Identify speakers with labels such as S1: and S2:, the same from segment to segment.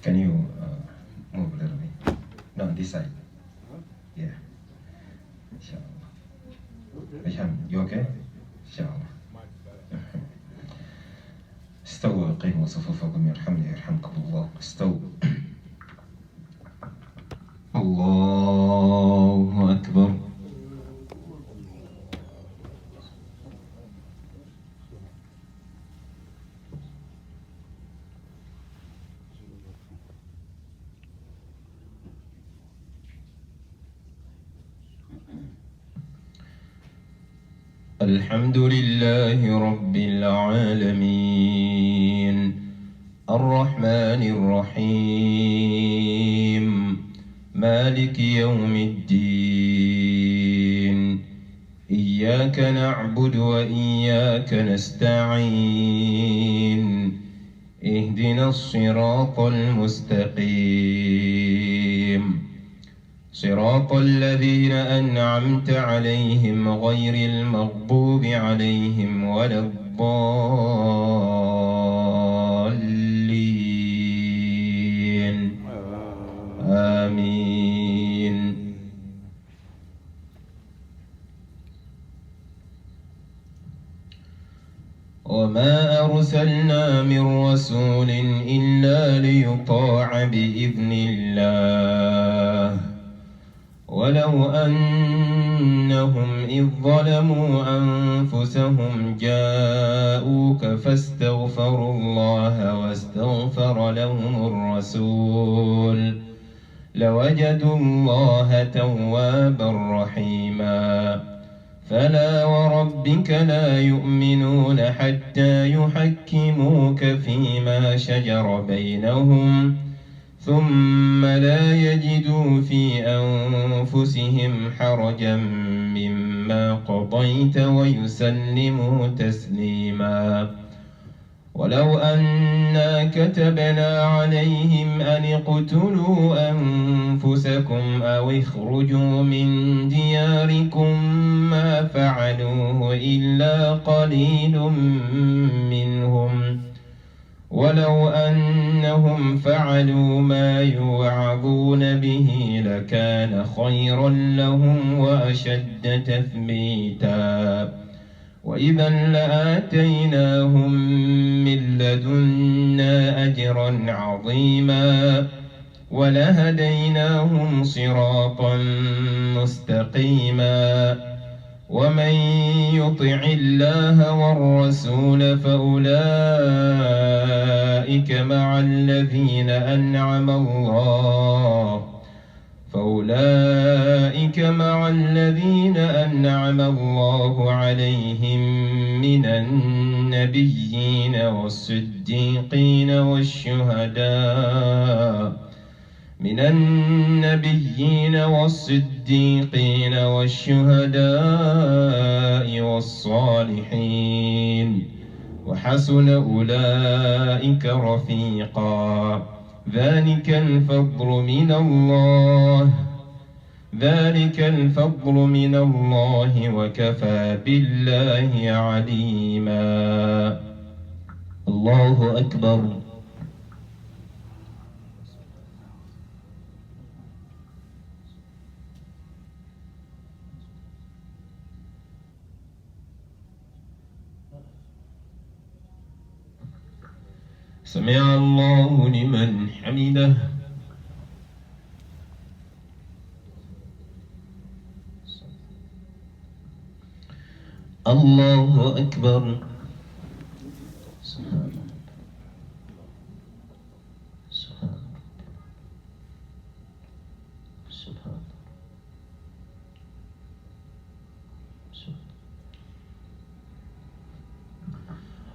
S1: Can you move a little bit? No, this side. Yeah. Inshallah. Hisham, you okay? Inshallah. استووا وقيموا صفوفكم يرحمني يرحمكم الله. استووا. الله أكبر. الحمد لله رب العالمين الرحمن الرحيم مالك يوم الدين إياك نعبد وإياك نستعين اهدنا الصراط المستقيم صراط الذين أنعمت عليهم غير المغضوب عليهم ولا الضالين آمين. وما أرسلنا من رسول إلا ليطاع بإذن الله ولو أنهم إذ ظلموا أنفسهم جاءوك فاستغفروا الله واستغفر لهم الرسول لوجدوا الله توابا رحيما. فلا وربك لا يؤمنون حتى يحكموك فيما شجر بينهم ثم لا يجدوا في أنفسهم حرجا مما قضيت ويسلموا تسليما. ولو أنا كتبنا عليهم أن اقتلوا أنفسكم أو اخرجوا من دياركم ما فعلوه إلا قليل منهم ولو أنهم فعلوا ما يوعظون به لكان خيرا لهم وأشد تثبيتا. وإذا لآتيناهم من لدنا أجرا عظيما ولهديناهم صراطا مستقيما. ومن يطع الله والرسول فأولئك مع الذين أنعم الله عليهم من النبيين والصديقين والشهداء والصالحين وحسن أولئك رفيقا. ذلك الفضل من الله وكفى بالله عليما. الله أكبر. سمع الله لمن حمده. الله أكبر.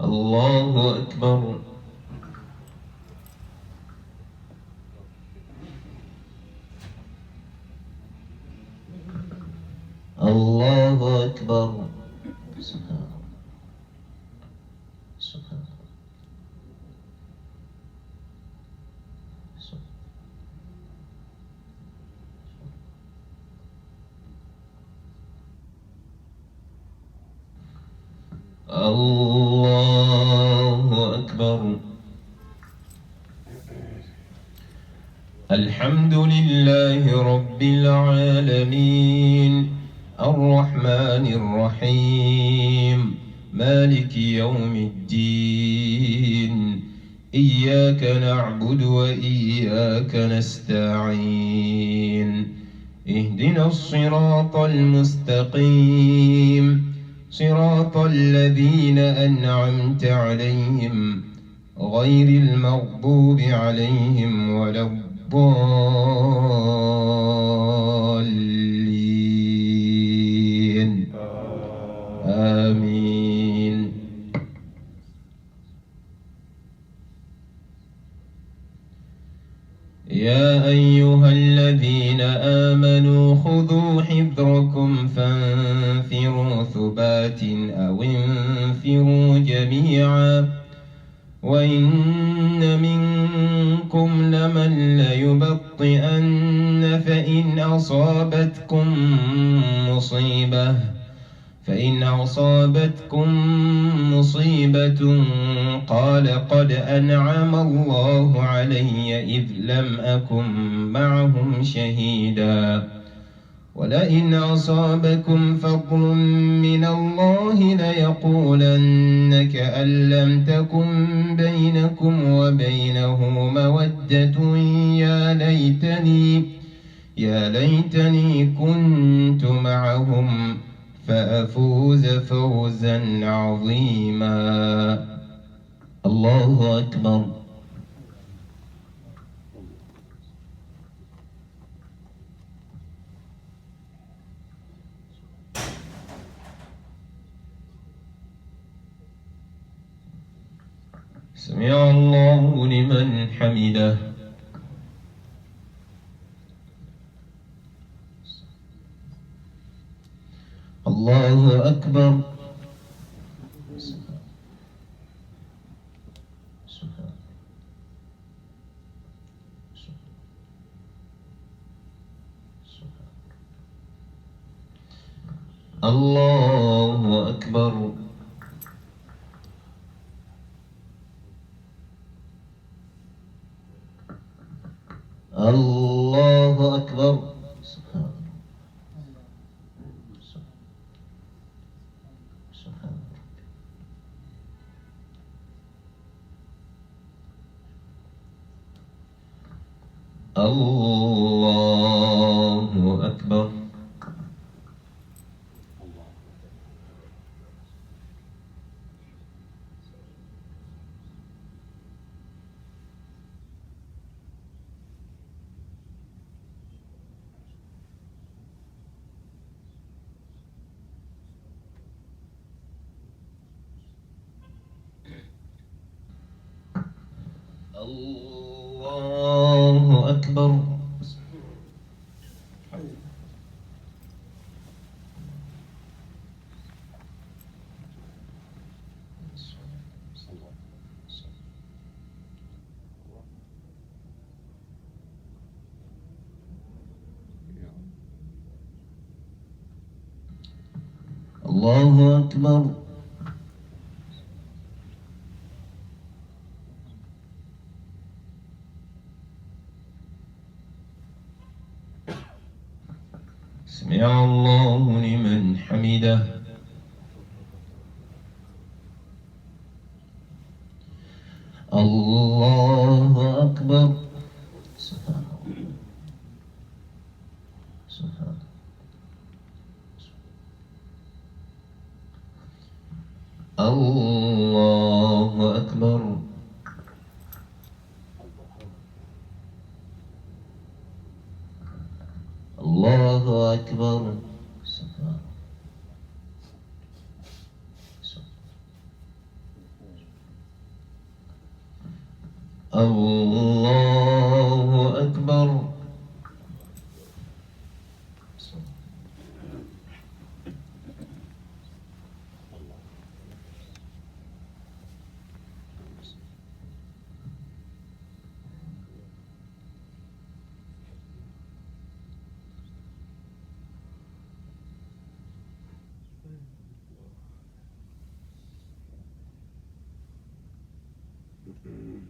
S1: الله أكبر. الله أكبر. الله أكبر. الحمد لله رب العالمين الرحمن الرحيم مالك يوم الدين إياك نعبد وإياك نستعين اهدنا الصراط المستقيم صراط الذين أنعمت عليهم غير المغضوب عليهم ولا الضالين آمين. يا أيها الذين آمنوا خذوا حذركم فانفروا ثبات أو انفروا جميعا وإن منكم لمن ليبطئن فإن أصابتكم مصيبة قال قد أنعم الله علي إذ لم أكن معهم شهيدا ولئن أصابكم فضل من الله ليقولن كأن لم تكن بينكم وبينه مودة يا ليتني كنت معهم فأفوز فوزا عظيما. الله أكبر. سمع الله لمن حمده. الله أكبر. الله أكبر. الله أكبر. الله أكبر. الله أكبر. الله أكبر. سمع الله لمن حمده. الله أكبر. سبحان الله. سبحان الله أكبر. الله أكبر. سبحان الله أكبر.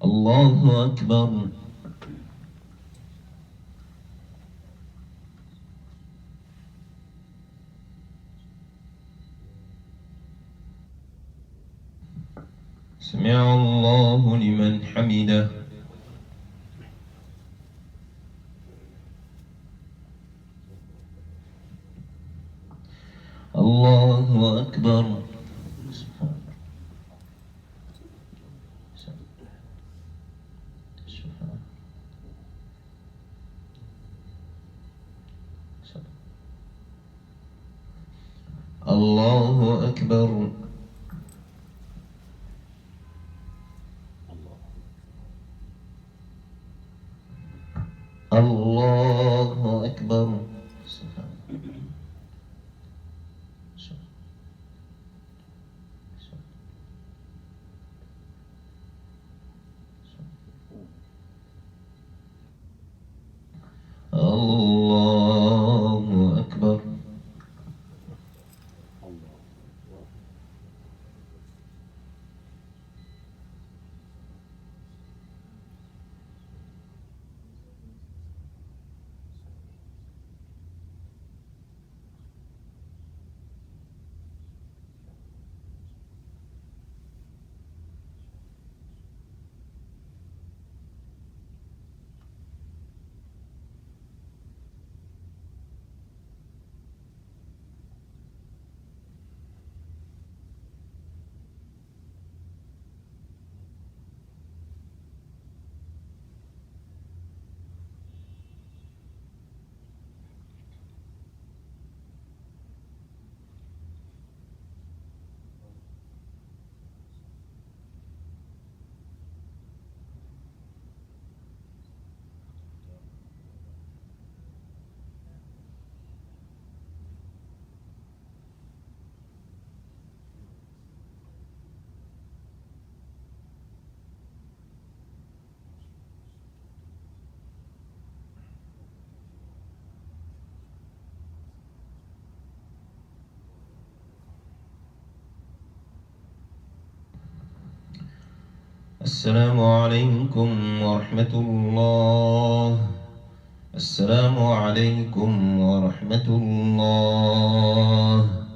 S1: الله أكبر. سمع الله لمن حمده. الله أكبر. الله أكبر. الله أكبر. الله أكبر. السلام عليكم ورحمة الله. السلام عليكم ورحمة الله.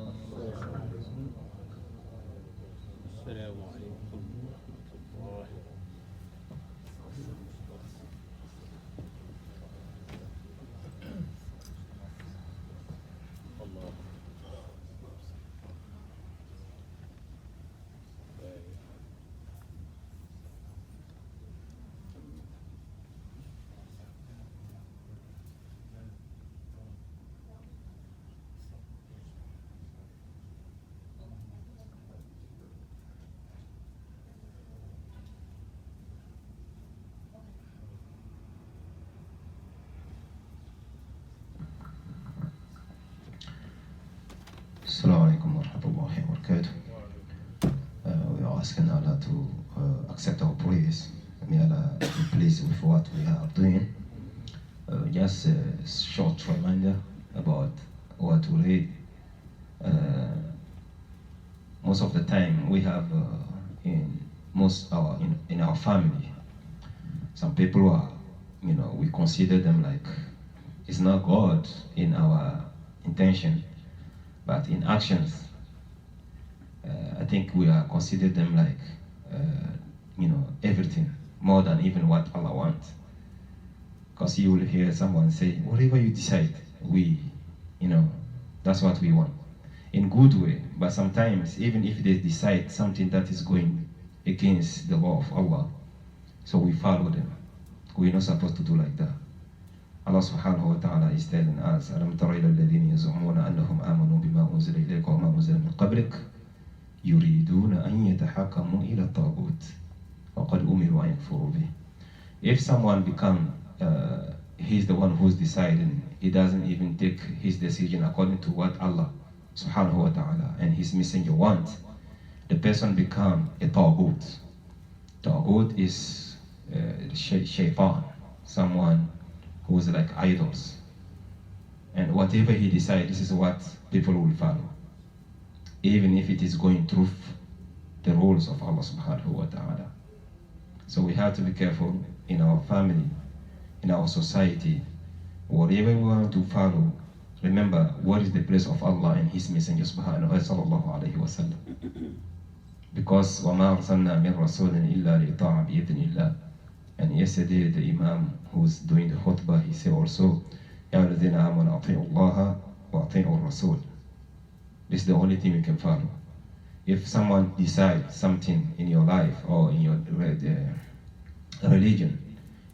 S1: Assalamu alaikum wa rahmatullahi wa barakatuh. We are asking Allah to accept our praise. May Allah be pleased with what we are doing. Just a short reminder about what we read. Most of the time we have in our family, some people are, we consider them like it's not God in our intention, but in actions, I think we are considered them like, everything, more than even what Allah wants. Because you will hear someone say, whatever you decide, that's what we want. In good way, but sometimes, even if they decide something that is going against the law of Allah, so we follow them. We're not supposed to do like that. Allah subhanahu wa ta'ala is telling us, أَلَمْ تَرَ إِلَى الَّذِينَ يَزْعُمُونَ أَنَّهُمْ آمَنُوا بِمَا أُنزِلَ إِلَيْكَ وَمَا أُنزِلَ مِنْ قَبْلِكَ يُرِيدُونَ أَنْ يَتَحَكَمُوا إِلَى الطَّاغُوتِ وَقَدْ أُمِرُوا أَنْ يَكْفُرُوا بِهِ. If someone he's the one who's deciding, he doesn't even take his decision according to what Allah subhanahu wa ta'ala and his messenger want, the person become a taghut. Taghut is shaitan, someone who's like idols. And whatever he decides, this is what people will follow. Even if it is going through the rules of Allah subhanahu wa ta'ala. So we have to be careful in our family, in our society, whatever we want to follow. Remember, what is the place of Allah and His Messenger sallallahu alayhi wa sallam. because وَمَا أَرْسَلْنَا مِنْ رَسُولٍ إِلَّا لِيُطَاعَ بِإِذْنِ اللَّهِ. And yesterday the Imam who's doing the khutbah, he said also, يَا الَّذِينَ آمَنُوا أَطِيعُوا اللَّهَ وَأَطِيعُوا الرَّسُولَ. This is the only thing we can follow. If someone decides something in your life or in your religion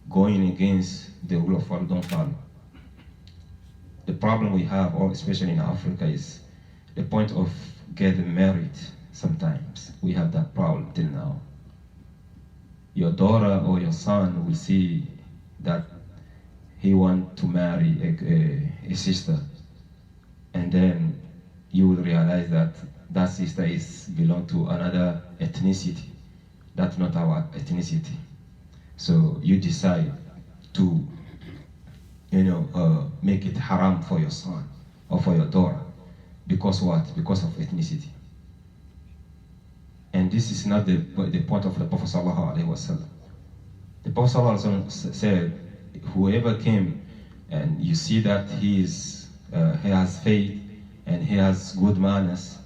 S1: going against the rule of Allah, don't follow. The problem we have, or especially in Africa, is the point of getting married. Sometimes we have that problem till now. Your daughter or your son will see that he wants to marry a sister, and then you will realize that that sister is belong to another ethnicity. That's not our ethnicity. So you decide to, make it haram for your son or for your daughter. Because what? Because of ethnicity. And this is not the point of the Prophet Sallallahu Alaihi Wasallam. The Prophet Sallallahu Alaihi Wasallam said, whoever came and you see that he has faith and he has good manners,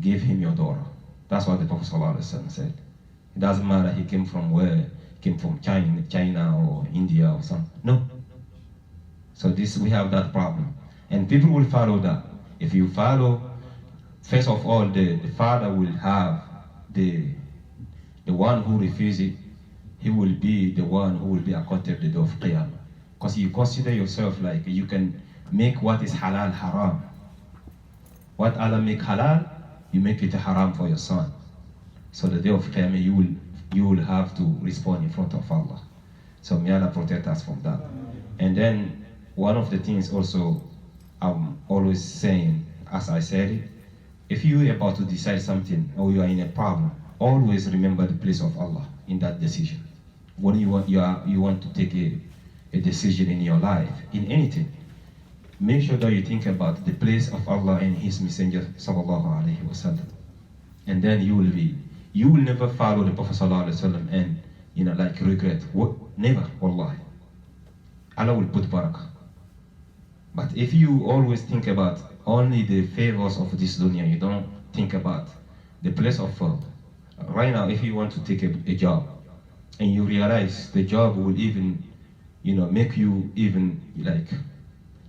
S1: give him your daughter. That's what the Prophet Sallallahu Alaihi Wasallam said. It doesn't matter he came from where, he came from China or India or something. No. So we have that problem. And people will follow that. If you follow, first of all, the father will have the one who refuses it, he will be the one who will be accountable the day of Qiyamah. Because you consider yourself like you can make what is halal haram. What Allah make halal, you make it haram for your son. So the day of Qiyamah you will have to respond in front of Allah. So may Allah protect us from that. And then one of the things also I'm always saying, as I said it, if you are about to decide something or you are in a problem, always remember the place of Allah in that decision. When you want to take a decision in your life, in anything, make sure that you think about the place of Allah and His Messenger Sallallahu Alaihi Wasallam. And then you will never follow the Prophet Sallallahu Alaihi Wasallam and regret. Never, wallahi. Allah will put barakah. But if you always think about only the favors of this dunya, you don't think about the place of right now. If you want to take a job and you realize the job will even make you even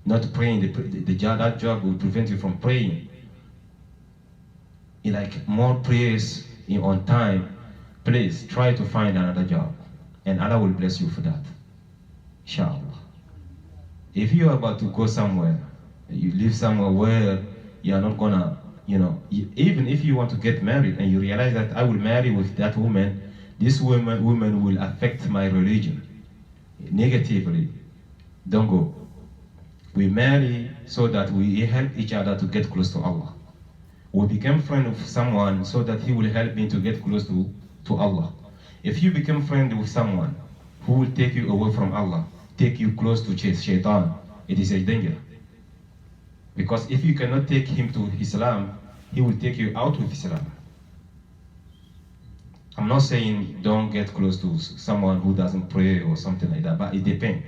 S1: not praying, that job will prevent you from praying, more prayers on time, please try to find another job and Allah will bless you for that, inshallah. If you are about to go somewhere, you live somewhere where you are not gonna, even if you want to get married and you realize that I will marry with that woman, this woman will affect my religion negatively, don't go. We marry so that we help each other to get close to Allah. We become friends with someone so that he will help me to get close to Allah. If you become friends with someone who will take you away from Allah, take you close to shaitan, it is a danger. Because if you cannot take him to Islam, he will take you out of Islam. I'm not saying don't get close to someone who doesn't pray or something like that, but it depends.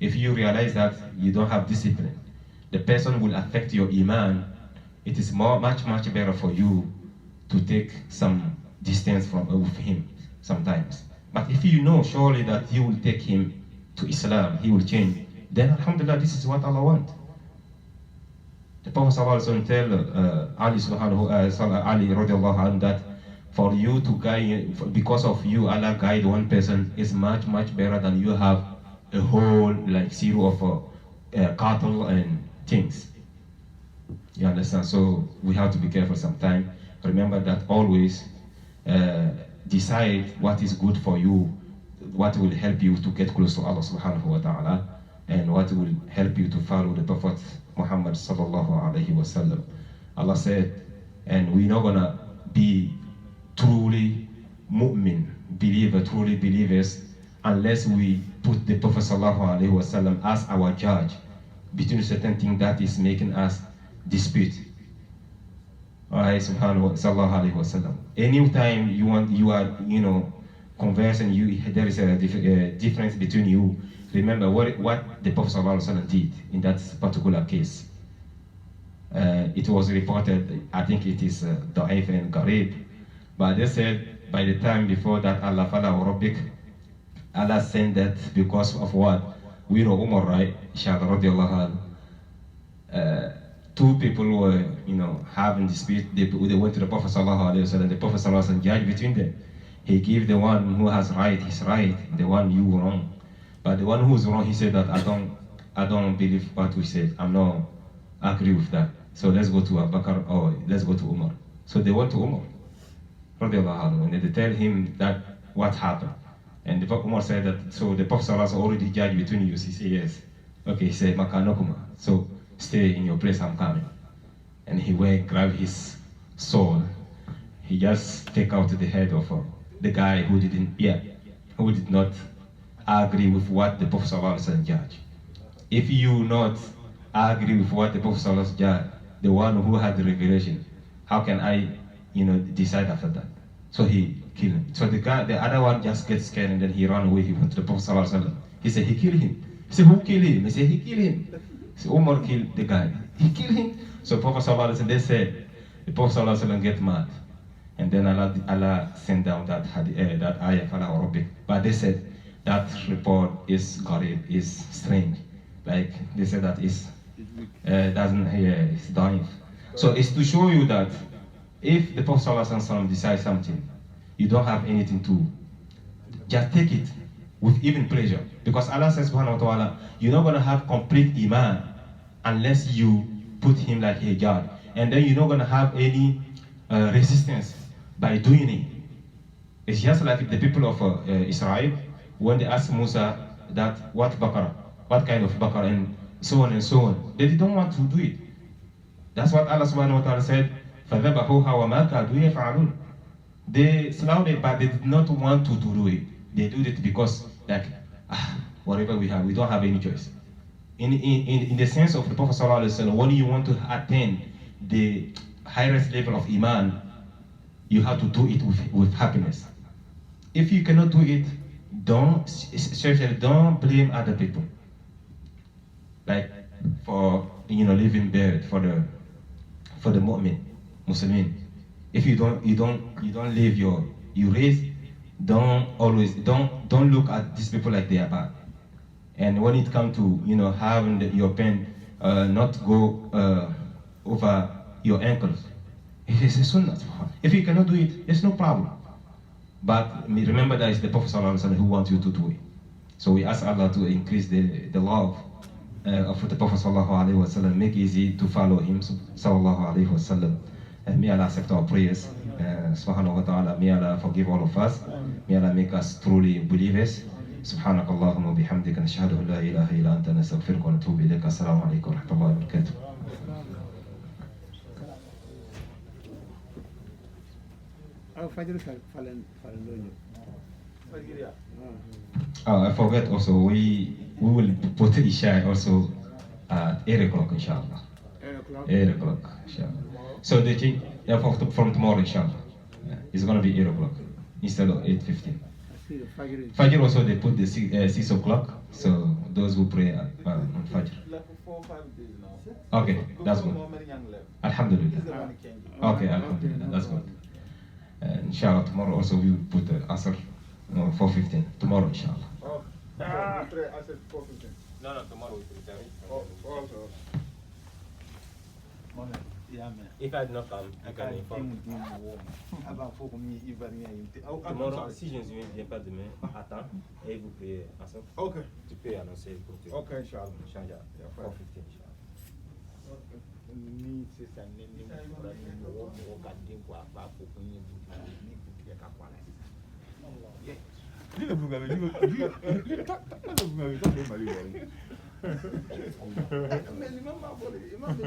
S1: If you realize that you don't have discipline, the person will affect your iman, it is much better for you to take some distance with him sometimes. But if you know surely that you will take him to Islam, he will change, then alhamdulillah, this is what Allah wants. The Prophet ﷺ tell Ali radiallahu anhu that for you to guide, because of you, Allah guide one person is much better than you have a whole zero of cattle and things. You understand? So we have to be careful sometimes. Remember that always decide what is good for you, what will help you to get close to Allah subhanahu wa ta'ala, and what will help you to follow the Prophet Muhammad sallallahu alayhi wa sallam. Allah said, and we're not gonna be truly mu'min, truly believers, unless we put the Prophet sallallahu alayhi wa sallam as our judge between certain things that is making us dispute. Alright, sallallahu alayhi wa sallam. Anytime you are conversing, there is a difference between you. Remember what the Prophet ﷺ did in that particular case. It was reported, I think it is Da'if and Gharib, But they said by the time before that, Allah sent that because of what? We know Umar, right? Radiallahu anhu. Two people were, having dispute. They went to the Prophet sallallahu alaihi wasallam. The Prophet sallallahu alaihi wasallam judged between them. He gave the one who has right his right, the one you wrong. But the one who's wrong, he said that I don't believe what we said. I'm not agree with that. So let's go to Abu Bakr or let's go to Umar. So they went to Umar, radiallahu anhu, and they tell him that what happened. And the Prophet Umar said that, so the Prophet sallallahu alaihi wasallam already judged between you. He said yes. Okay, he said Makanokuma. So stay in your place, I'm coming. And he went, grab his sword. He just take out the head of the guy who did not agree with what the Prophet ﷺ judged. If you not agree with what the Prophet ﷺ judged, the one who had the revelation, how can I, decide after that? So he killed him. So the other one just gets scared and then he ran away. He went to the Prophet ﷺ. He said he killed him. He said, who killed him? He said he killed him. So Umar killed the guy. He killed him. So Prophet ﷺ, they said, the Prophet ﷺ get mad. And then Allah sent down that ayah, Fala Arabic. But they said that report is gharib, is strange. Like they said that it's dying. So it's to show you that if the Prophet ﷺ decides something, you don't have anything to just take it with even pleasure. Because Allah says, subhanahu wa ta'ala, you're not going to have complete iman unless you put him like a God. And then you're not going to have any resistance by doing it. It's just like the people of Israel, when they asked Musa that what kind of bakar, and so on and so on. They didn't want to do it. That's what Allah subhanahu wa ta'ala said, فَذَبَحُوهَا وَمَا كَادُوا يَفْعَلُونَ. They slaughtered it, but they did not want to do it. They did it because, whatever we have, we don't have any choice. In the sense of the Prophet sallallahu alaihi wasallam, when you want to attain the highest level of iman, you have to do it with happiness. If you cannot do it, don't blame other people. Like for living bed for the mu'min, Muslimin. If you don't live your race, don't look at these people like they are bad. And when it comes to having your pen not go over your ankles, it is a sunnah. If you cannot do it, there's no problem. But remember that it's the Prophet ﷺ who wants you to do it. So we ask Allah to increase the love of the Prophet ﷺ, make it easy to follow him, sallallahu alaihi wasallam. May Allah accept our prayers, subhanahu wa ta'ala. May Allah forgive all of us. May Allah make us truly believers. سبحانك اللهم وبحمدك نشهد أن لا إله إلا أنت نستغفرك ونتوب إليك. السلام عليكم ورحمة الله وبركاته. I forget also, we will put Isha also at 8 o'clock inshallah. 8 o'clock inshallah. So the thing from tomorrow inshallah, it's going to be 8 o'clock instead of 8:15. Fajr also they put the 6 o'clock, so those who pray on Fajr.
S2: Like for 4 or 5 days now.
S1: Okay, that's good. Alhamdulillah. Okay, Alhamdulillah, that's good. Inshallah, tomorrow also we will put the Asr 4:15. Tomorrow, inshallah.
S2: Oh, I said 4:15.
S1: No, tomorrow we will tell you. If I do not come, I can inform. Tomorrow, si je ne viens pas demain, attends et vous priez ensemble.
S2: Ok.
S1: Tu peux annoncer pour toi.
S2: Ok, inshallah.
S1: Change à 4:15, inshallah.
S3: Ni sisan ni mura ni mɔgɔ ka den ko a b'a fɔ ko n ye ni kuntigi ka kɔ a la sisan.
S2: Ni le bunga bɛ ni le bunga bɛ taa bɛ Mali wari. Mais ni ma bɔ de, i ma bɛ.